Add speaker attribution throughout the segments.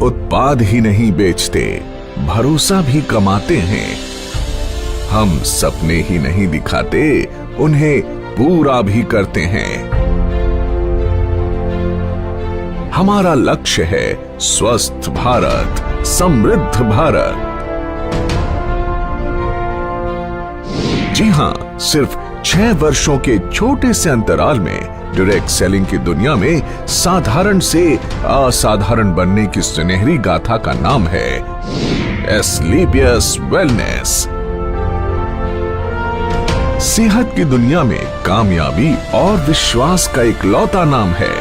Speaker 1: उत्पाद ही नहीं बेचते, भरोसा भी कमाते हैं। हम सपने ही नहीं दिखाते, उन्हें पूरा भी करते हैं। हमारा लक्ष्य है स्वस्थ भारत, समृद्ध भारत। जी हां, सिर्फ 6 वर्षों के छोटे से अंतराल में डायरेक्ट सेलिंग की दुनिया में साधारण से असाधारण बनने की सुनहरी गाथा का नाम है एस्क्लेपियस वेलनेस। सेहत की दुनिया में कामयाबी और विश्वास का इकलौता नाम है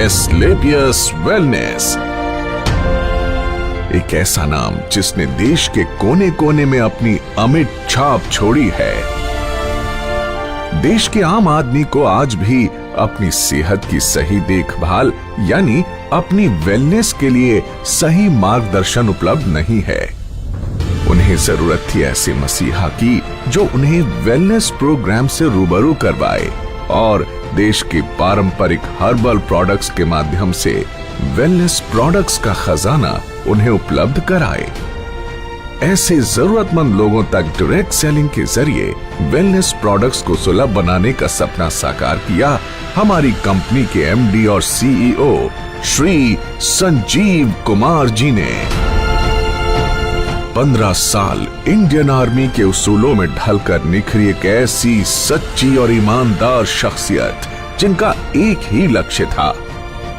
Speaker 1: एस्क्लेपियस वेलनेस। एक ऐसा नाम जिसने देश के कोने कोने में अपनी अमिट छाप छोड़ी है। देश के आम आदमी को आज भी अपनी सेहत की सही देखभाल यानी अपनी वेलनेस के लिए सही मार्गदर्शन उपलब्ध नहीं है। उन्हें जरूरत थी ऐसे मसीहा की जो उन्हें वेलनेस प्रोग्राम से रूबरू करवाए और देश के पारंपरिक हर्बल प्रोडक्ट्स के माध्यम से वेलनेस प्रोडक्ट्स का खजाना उन्हें उपलब्ध कराए। ऐसे जरूरतमंद लोगों तक डायरेक्ट सेलिंग के जरिए वेलनेस प्रोडक्ट्स को सुलभ बनाने का सपना साकार किया हमारी कंपनी के एमडी और सीईओ श्री संजीव कुमार जी ने। 15 साल इंडियन आर्मी के उसूलों में ढलकर निखरी एक ऐसी सच्ची और ईमानदार शख्सियत जिनका एक ही लक्ष्य था,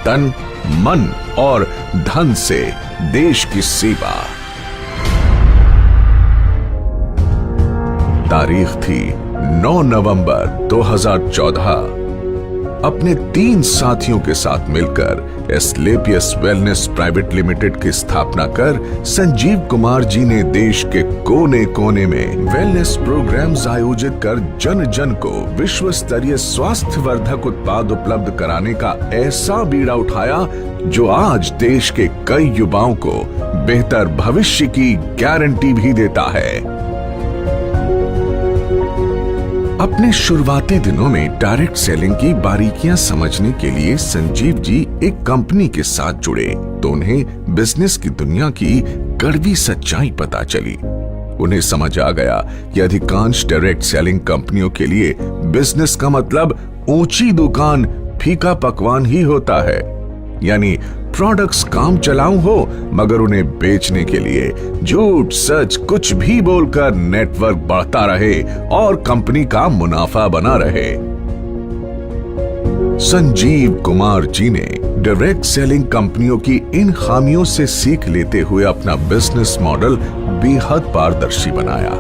Speaker 1: तन मन और धन से देश की सेवा। तारीख थी 9 नवंबर 2014। अपने 3 साथियों के साथ मिलकर एस्क्लेपियस वेलनेस प्राइवेट लिमिटेड की स्थापना कर संजीव कुमार जी ने देश के कोने कोने में वेलनेस प्रोग्राम्स आयोजित कर जन जन को विश्व स्तरीय स्वास्थ्य वर्धक उत्पाद उपलब्ध कराने का ऐसा बीड़ा उठाया जो आज देश के कई युवाओं को बेहतर भविष्य की गारंटी भी देता है। अपने शुरुआती दिनों में डायरेक्ट सेलिंग की बारीकियां समझने के लिए संजीव जी एक कंपनी के साथ जुड़े तो उन्हें बिजनेस की दुनिया की कड़वी सच्चाई पता चली। उन्हें समझ आ गया कि अधिकांश डायरेक्ट सेलिंग कंपनियों के लिए बिजनेस का मतलब ऊंची दुकान फीका पकवान ही होता है, यानी प्रोडक्ट्स काम चलाऊ हो मगर उन्हें बेचने के लिए झूठ सच कुछ भी बोलकर नेटवर्क बढ़ता रहे और कंपनी का मुनाफा बना रहे। संजीव कुमार जी ने डायरेक्ट सेलिंग कंपनियों की इन खामियों से सीख लेते हुए अपना बिजनेस मॉडल बेहद पारदर्शी बनाया।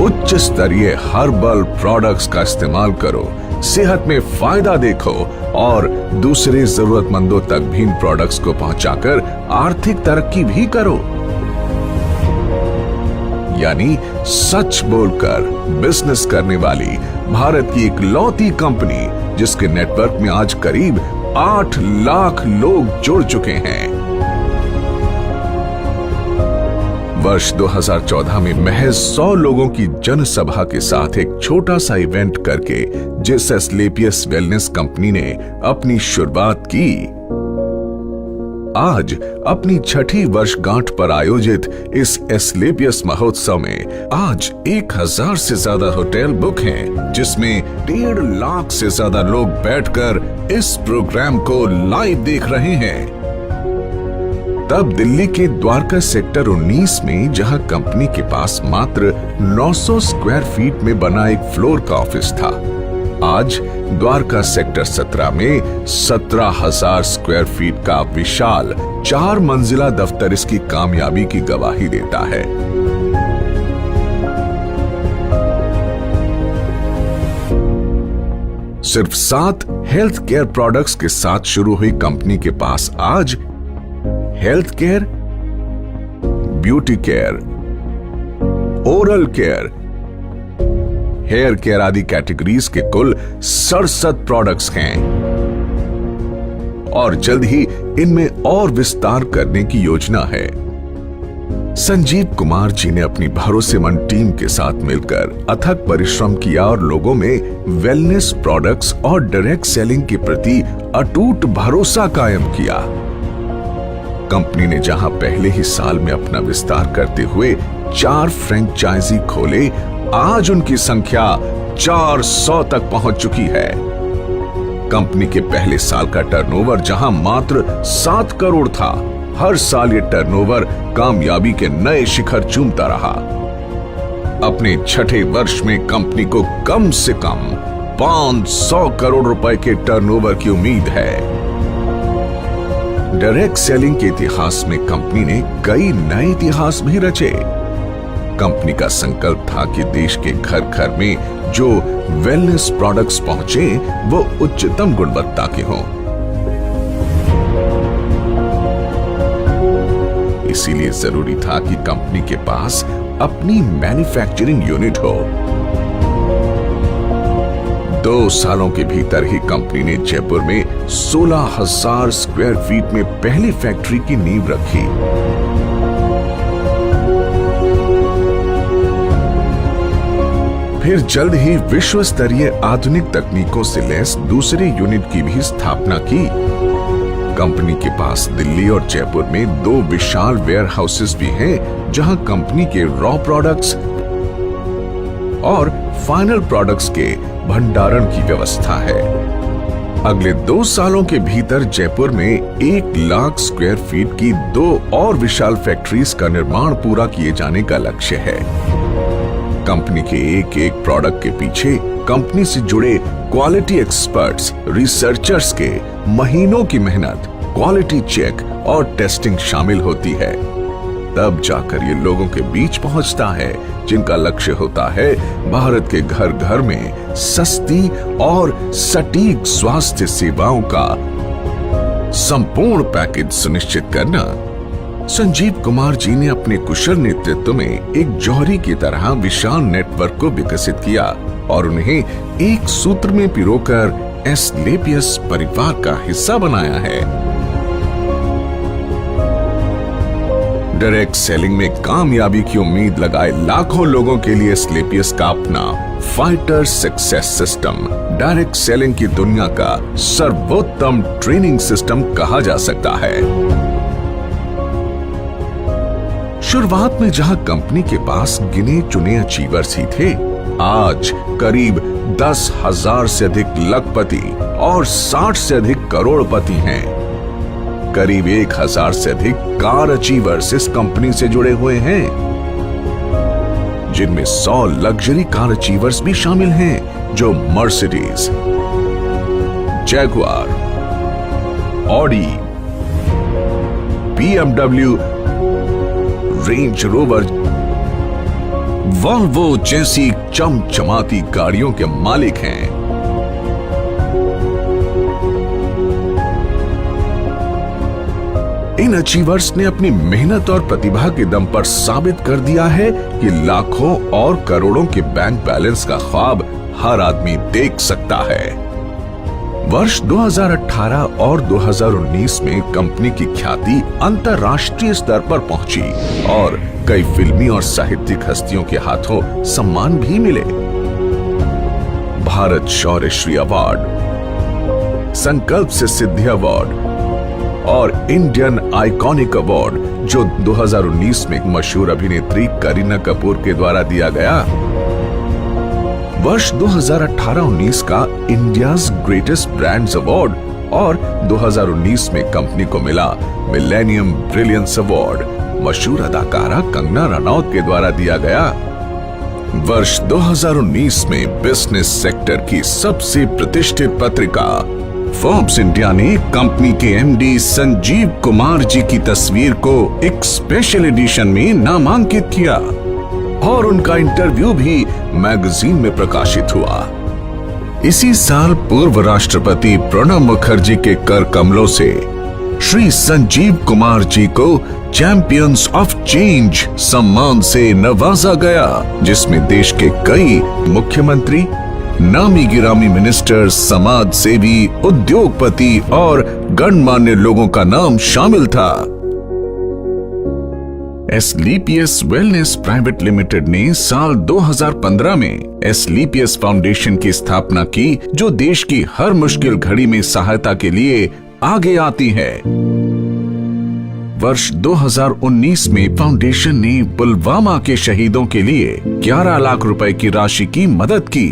Speaker 1: उच्च स्तरीय हर्बल प्रोडक्ट्स का इस्तेमाल करो, सेहत में फायदा देखो और दूसरे जरूरतमंदों तक भी इन प्रोडक्ट्स को पहुंचाकर आर्थिक तरक्की भी करो। यानी सच बोलकर बिजनेस करने वाली भारत की इकलौती कंपनी जिसके नेटवर्क में आज करीब 8 लाख लोग जुड़ चुके हैं। वर्ष 2014 में महज 100 लोगों की जनसभा के साथ एक छोटा सा इवेंट करके जिस एस्क्लेपियस वेलनेस कंपनी ने अपनी शुरुआत की, आज अपनी 6ठी वर्षगांठ पर आयोजित इस एस्क्लेपियस महोत्सव में आज 1000 से ज्यादा होटल बुक हैं, जिसमें 1.5 लाख से ज्यादा लोग बैठकर इस प्रोग्राम को लाइव देख रहे हैं। तब दिल्ली के द्वारका सेक्टर 19 में जहां कंपनी के पास मात्र 900 स्क्वायर फीट में बना एक फ्लोर का ऑफिस था, आज द्वारका सेक्टर 17 में 17,000 स्क्वायर फीट का विशाल 4 मंजिला दफ्तर इसकी कामयाबी की गवाही देता है। सिर्फ 7 हेल्थ केयर प्रोडक्ट्स के साथ शुरू हुई कंपनी के पास आज health care, beauty care, oral care, hair care आदि कैटेगरीज के कुल 67 प्रोडक्ट्स हैं और जल्द ही इनमें और विस्तार करने की योजना है। संजीव कुमार जी ने अपनी भरोसेमंद टीम के साथ मिलकर अथक परिश्रम किया और लोगों में वेलनेस प्रोडक्ट्स और डायरेक्ट सेलिंग के प्रति अटूट भरोसा कायम किया। कंपनी ने जहां पहले ही साल में अपना विस्तार करते हुए 4 फ्रेंचाइजी खोले, आज उनकी संख्या 400 तक पहुंच चुकी है। कंपनी के पहले साल का टर्नओवर जहां मात्र 7 करोड़ था, हर साल ये टर्नओवर कामयाबी के नए शिखर चूमता रहा। अपने छठे वर्ष में कंपनी को कम से कम 500 करोड़ रुपए के टर्नओवर की उम्मीद है। डायरेक्ट सेलिंग के इतिहास में कंपनी ने कई नए इतिहास भी रचे। कंपनी का संकल्प था कि देश के घर घर में जो वेलनेस प्रोडक्ट्स पहुंचे वो उच्चतम गुणवत्ता के हों। इसीलिए जरूरी था कि कंपनी के पास अपनी मैन्युफैक्चरिंग यूनिट हो। 2 सालों के भीतर ही कंपनी ने जयपुर में 16,000 स्क्वायर फीट में पहली फैक्ट्री की नींव रखी। फिर जल्द ही विश्व स्तरीय आधुनिक तकनीकों से लैस दूसरे यूनिट की भी स्थापना की। कंपनी के पास दिल्ली और जयपुर में 2 विशाल वेयर हाउसेस भी हैं, जहां कंपनी के रॉ प्रोडक्ट्स और फाइनल प्रोडक्ट्स के भंडारण की व्यवस्था है। अगले 2 सालों के भीतर जयपुर में 1 लाख स्क्वायर फीट की 2 और विशाल फैक्ट्रीज का निर्माण पूरा किए जाने का लक्ष्य है। कंपनी के एक प्रोडक्ट के पीछे कंपनी से जुड़े क्वालिटी एक्सपर्ट्स, रिसर्चर्स के महीनों की मेहनत, क्वालिटी चेक और टेस्टिंग शामिल होती है। तब जाकर ये लोगों के बीच पहुंचता है, जिनका लक्ष्य होता है भारत के घर घर में सस्ती और सटीक स्वास्थ्य सेवाओं का संपूर्ण पैकेज सुनिश्चित करना। संजीव कुमार जी ने अपने कुशल नेतृत्व में एक जौहरी की तरह विशाल नेटवर्क को विकसित किया और उन्हें एक सूत्र में पिरोकर एस्क्लेपियस परिवार का हिस्सा बनाया है। डायरेक्ट सेलिंग में कामयाबी की उम्मीद लगाए लाखों लोगों के लिए एस्क्लेपियस का अपना fighter success system direct selling की दुनिया का सर्वोत्तम ट्रेनिंग सिस्टम कहा जा सकता है। शुरुआत में जहां कंपनी के पास गिने चुने अचीवर्स ही थे, आज करीब 10,000 से अधिक लखपति और 60 से अधिक करोड़पति हैं। करीब 1,000 से अधिक कार अचीवर्स इस कंपनी से जुड़े हुए हैं, जिनमें 100 लग्जरी कार अचीवर्स भी शामिल हैं, जो Mercedes, Jaguar, Audi, BMW, range rover, Volvo जैसी चमचमाती गाड़ियों के मालिक हैं। इन अचीवर्स ने अपनी मेहनत और प्रतिभा के दम पर साबित कर दिया है कि लाखों और करोड़ों के बैंक बैलेंस का ख्वाब हर आदमी देख सकता है। वर्ष 2018 और 2019 में कंपनी की ख्याति अंतर्राष्ट्रीय स्तर पर पहुंची और कई फिल्मी और साहित्यिक हस्तियों के हाथों सम्मान भी मिले। भारत शौर्य श्री अवार्ड, संकल्प से सिद्धि अवार्ड और इंडियन आइकॉनिक अवार्ड, जो 2019 में एक मशहूर अभिनेत्री करीना कपूर के द्वारा दिया गया। वर्ष 2018-19 का इंडियाज ग्रेटेस्ट ब्रांड्स अवार्ड और 2019 में कंपनी को मिला मिलेनियम ब्रिलियंस अवार्ड, मशहूर अदाकारा कंगना रनौत के द्वारा दिया गया। वर्ष 2019 में बिजनेस सेक्टर की सबसे प्रतिष्ठित पत्रिका फोर्ब्स इंडिया ने कंपनी के एमडी संजीव कुमार जी की तस्वीर को एक स्पेशल एडिशन में नामांकित किया और उनका इंटरव्यू भी मैगजीन में प्रकाशित हुआ। इसी साल पूर्व राष्ट्रपति प्रणब मुखर्जी के कर कमलों से श्री संजीव कुमार जी को चैंपियंस ऑफ चेंज सम्मान से नवाजा गया, जिसमें देश के कई मुख्यमंत्री, नामी गिरामी मिनिस्टर, समाज सेवी, उद्योगपति और गणमान्य लोगों का नाम शामिल था। एसलीपीएस वेलनेस प्राइवेट लिमिटेड ने साल 2015 में एसलीपीएस फाउंडेशन की स्थापना की, जो देश की हर मुश्किल घड़ी में सहायता के लिए आगे आती है। वर्ष 2019 में फाउंडेशन ने पुलवामा के शहीदों के लिए 11 लाख रुपए की राशि की मदद की।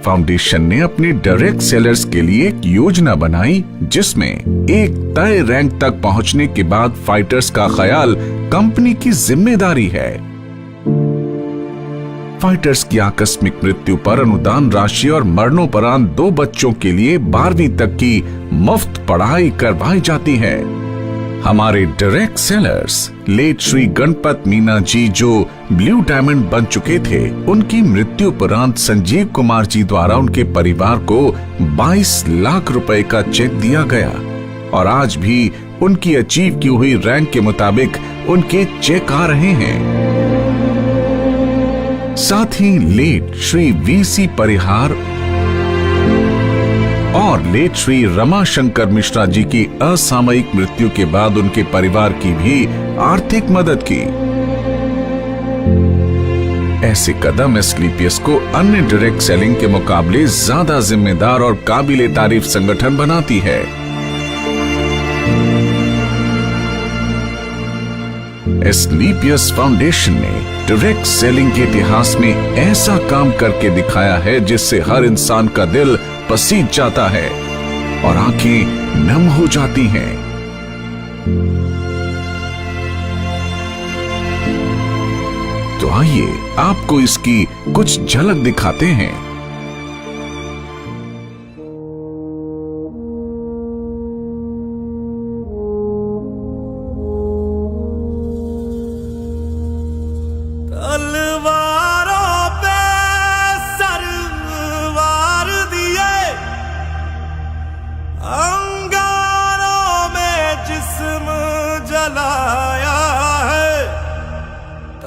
Speaker 1: फाउंडेशन ने अपने डायरेक्ट सेलर्स के लिए एक योजना बनाई, जिसमें एक तय रैंक तक पहुंचने के बाद फाइटर्स का ख्याल कंपनी की जिम्मेदारी है। फाइटर्स की आकस्मिक मृत्यु पर अनुदान राशि और मरणोपरांत 2 बच्चों के लिए 12वीं तक की मुफ्त पढ़ाई करवाई जाती है। हमारे direct sellers late Shri Ganpat Meena ji, जो ब्लू डायमंड बन चुके थे, उनकी मृत्यु उपरांत संजीव कुमार जी द्वारा उनके परिवार को 22 लाख रुपए का चेक दिया गया और आज भी उनकी अचीव की हुई रैंक के मुताबिक उनके चेक आ रहे हैं। साथ ही लेट श्री वीसी परिहार और लेट श्री रमाशंकर मिश्रा जी की असामयिक मृत्यु के बाद उनके परिवार की भी आर्थिक मदद की। ऐसे कदम एसलीपीएस को अन्य डायरेक्ट सेलिंग के मुकाबले ज्यादा जिम्मेदार और काबिले तारीफ संगठन बनाती है। एसलीपीएस फाउंडेशन ने डायरेक्ट सेलिंग के इतिहास में ऐसा काम करके दिखाया है, जिससे हर इंसान का दिल पसीज जाता है और आंखें नम हो जाती हैं। तो आइए आपको इसकी कुछ झलक दिखाते हैं।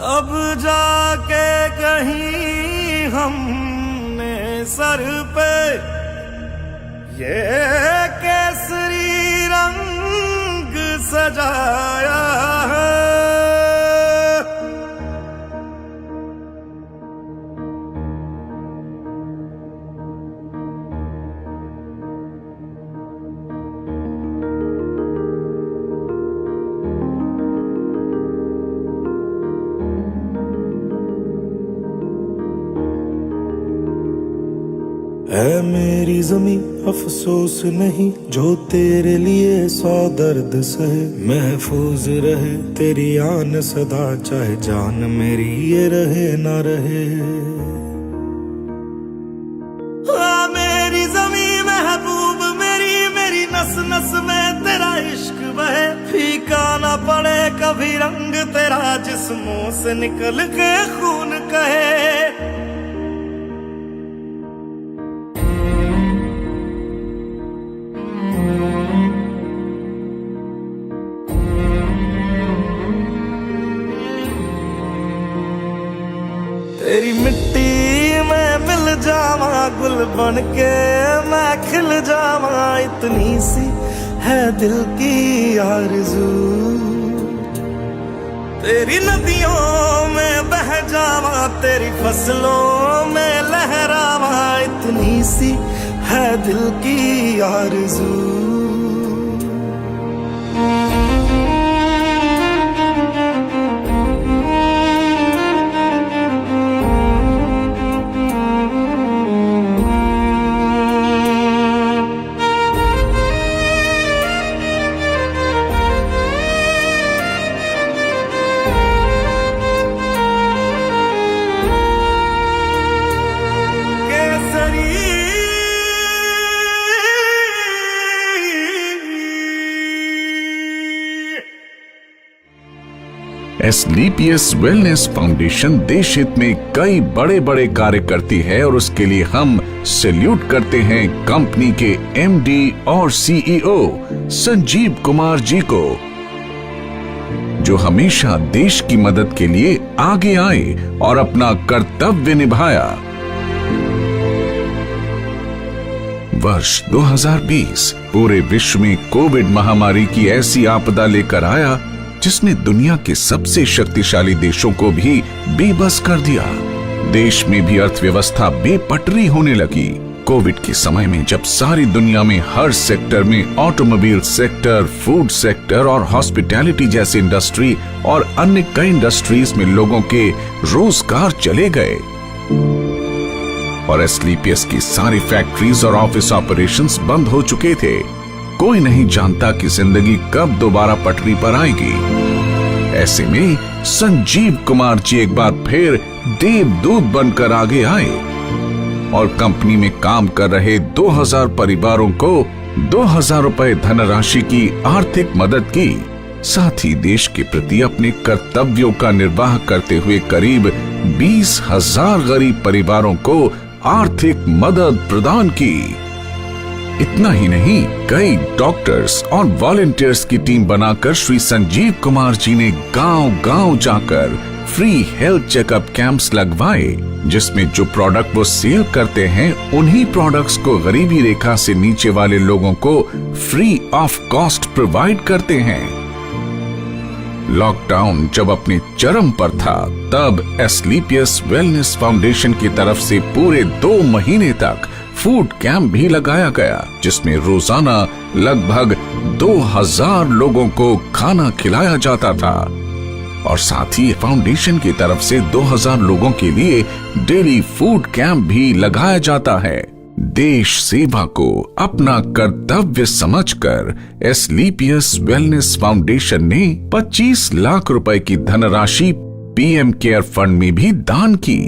Speaker 2: अब जाके कहीं हमने सर पे ये केसरी रंग सजाया है। है मेरी ज़मीं अफसोस नहीं, जो तेरे लिए 100 दर्द सहे। महफूज रहे तेरी आन सदा, चाहे जान मेरी ये रहे ना रहे। मेरी ज़मीं महबूब मेरी, मेरी नस नस में तेरा इश्क बहे। फीका ना पड़े कभी रंग तेरा, जिस्मों से निकल के खून कहे। तेरी मिट्टी में मिल जावा, गुल बन के मैं खिल जावा। इतनी सी है दिल की आरज़ू, तेरी नदियों में बह जावा, तेरी फसलों में लहरावा। इतनी सी है दिल की आरज़ू।
Speaker 1: एसलीपीएस वेलनेस फाउंडेशन देश हित में कई बड़े बड़े कार्य करती है और उसके लिए हम सैल्यूट करते हैं कंपनी के एमडी और सीईओ संजीव कुमार जी को, जो हमेशा देश की मदद के लिए आगे आए और अपना कर्तव्य निभाया। वर्ष 2020 पूरे विश्व में कोविड महामारी की ऐसी आपदा लेकर आया जिसने दुनिया के सबसे शक्तिशाली देशों को भी बेबस कर दिया। देश में भी अर्थव्यवस्था बेपटरी होने लगी। कोविड के समय में जब सारी दुनिया में हर सेक्टर में ऑटोमोबाइल सेक्टर, फूड सेक्टर और हॉस्पिटैलिटी जैसी इंडस्ट्री और अन्य कई इंडस्ट्रीज में लोगों के रोजगार चले गए और एस्क्लेपियस की सारी फैक्ट्रीज और ऑफिस ऑपरेशंस बंद हो चुके थे, कोई नहीं जानता कि जिंदगी कब दोबारा पटरी पर आएगी। ऐसे में संजीव कुमार जी एक बार फिर देवदूत बनकर आगे आए और कंपनी में काम कर रहे 2000 परिवारों को 2000 रुपए धनराशि की आर्थिक मदद की। साथ ही देश के प्रति अपने कर्तव्यों का निर्वाह करते हुए करीब 20,000 गरीब परिवारों को आर्थिक मदद प्रदान की। इतना ही नहीं, कई डॉक्टर्स और वॉलंटियर्स की टीम बनाकर श्री संजीव कुमार जी ने गांव-गांव जाकर फ्री हेल्थ चेकअप कैंप्स लगवाए, जिसमें जो प्रोडक्ट वो सेल करते हैं उन्हीं प्रोडक्ट्स को गरीबी रेखा से नीचे वाले लोगों को फ्री ऑफ कॉस्ट प्रोवाइड करते हैं। लॉकडाउन जब अपने चरम पर था, तब एस्क्लेपियस वेलनेस फाउंडेशन की तरफ से पूरे 2 महीने तक फूड कैंप भी लगाया गया, जिसमें रोजाना लगभग 2000 लोगों को खाना खिलाया जाता था और साथ ही फाउंडेशन की तरफ से 2000 लोगों के लिए डेली फूड कैंप भी लगाया जाता है। देश सेवा को अपना कर्तव्य समझकर एस्क्लेपियस वेलनेस फाउंडेशन ने 25 लाख रुपए की धनराशि पीएम केयर फंड में भी दान की।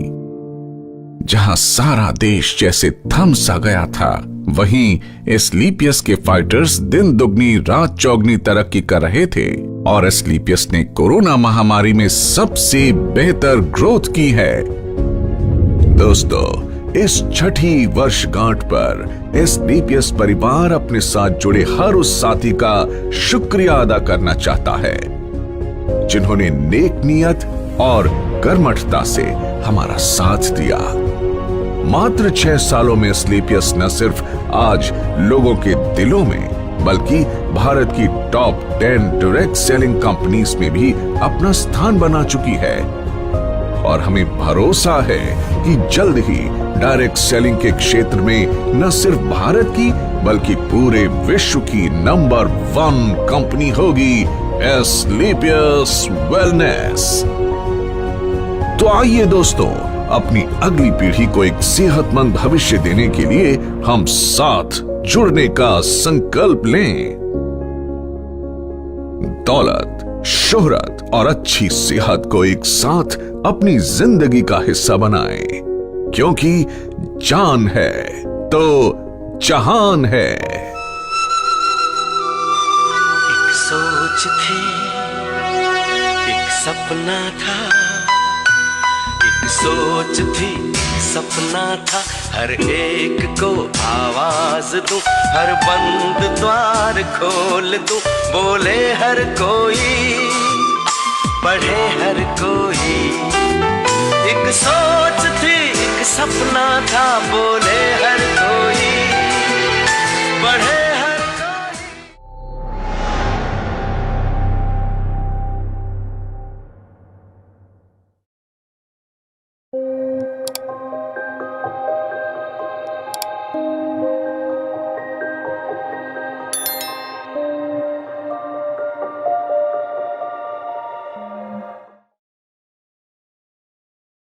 Speaker 1: जहां सारा देश जैसे थम सा गया था, वहीं एस्क्लेपियस के फाइटर्स दिन दुगनी रात चौगनी तरक्की कर रहे थे और एस्क्लेपियस ने कोरोना महामारी में सबसे बेहतर ग्रोथ की है। दोस्तों, इस छठी वर्षगांठ पर एस्क्लेपियस परिवार अपने साथ जुड़े हर उस साथी का शुक्रिया अदा करना चाहता है जिन्होंने नेक नियत और कर्मठता से हमारा साथ दिया। मात्र 6 सालों में एस्क्लेपियस न सिर्फ आज लोगों के दिलों में, बल्कि भारत की टॉप 10 डायरेक्ट सेलिंग कंपनीज में भी अपना स्थान बना चुकी है और हमें भरोसा है कि जल्द ही डायरेक्ट सेलिंग के क्षेत्र में न सिर्फ भारत की बल्कि पूरे विश्व की नंबर 1 कंपनी होगी एस्क्लेपियस वेलनेस। तो आइए दोस्तों, अपनी अगली पीढ़ी को एक सेहतमंद भविष्य देने के लिए हम साथ जुड़ने का संकल्प लें। दौलत, शोहरत और अच्छी सेहत को एक साथ अपनी जिंदगी का हिस्सा बनाएं, क्योंकि जान है तो जहान है।
Speaker 3: एक सोच थी, एक सपना था, एक सोच थी, सपना था, हर एक को आवाज दूं, हर बंद द्वार खोल दूं, बोले हर कोई, पढ़े हर कोई। एक सोच थी, एक सपना था, बोले हर कोई।